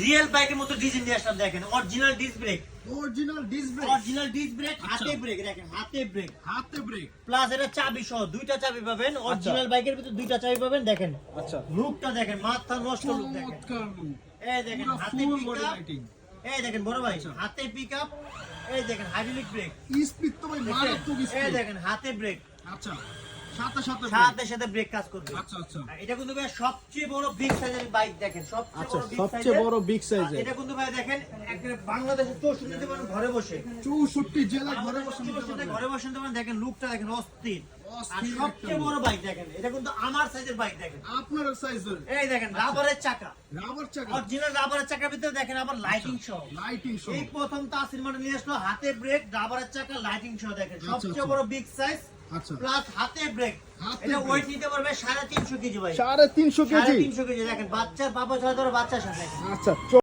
Real বাইকের মতো design দিয়ে আসলাম দেখেন অরিজিনাল ডিস্ক ব্রেক হাতে ব্রেক দেখেন হাতে ব্রেক প্লাস এটা চাবি সহ দুইটা চাবি পাবেন অরিজিনাল বাইকের ভিতর দুইটা চাবি পাবেন দেখেন আচ্ছা লুকটা দেখেন মাথা নষ্ট লুক দেখেন এই দেখেন হাতে পিকআপ এই দেখেন বড় ভাই হাতে পিকআপ এই দেখেন হাইড্রোলিক ব্রেক স্পিড তো ভাই মারাত্মক এই স্পিড। দেখেন হাতে ব্রেক আচ্ছা সাথে সাথে সাথে সাথে ব্রেক কাজ করবে আচ্ছা আচ্ছা আর এটা কিন্তু ভাই সবচেয়ে বড় বিগ সাইজের বাইক দেখেন আচ্ছা সবচেয়ে বড় বিগ সাইজের এটা কিন্তু ভাই দেখেন একটা বাংলাদেশে 64 নিতে পারেন ঘরে বসে 64 জেলা ঘরে বসে নিতে 64 পারবেন। ঘরে বসে নিতে পারেন দেখেন লুকটা দেখেন অস্থির আর অস্থির সবচেয়ে একটা বড় বাইক দেখেন এটা কিন্তু আমার সাইজের বাইক দেখেন আপনার সাইজের এই দেখেন রাবারের চাকা রাবার চাকা অরিজিনাল রাবারের চাকার ভিতরে দেখেন আবার লাইটিং সহ লাইটিং শো এই প্রথম তাসির মডেল নিয়ে আসলো হাতে ব্রেক রাবারের চাকা লাইটিং সহ দেখেন আচ্ছা, সবচেয়ে আচ্ছা। বড় বিগ সাইজ আচ্ছা প্লাস হাতে ব্রেক হাতে এটা brake। ওয়েট নিতে পারবে 350 কেজি ভাই 350 কেজি 350 কেজি দেখেন বাচ্চার বাবা ছাড়া ধরো বাচ্চার সাথে আচ্ছা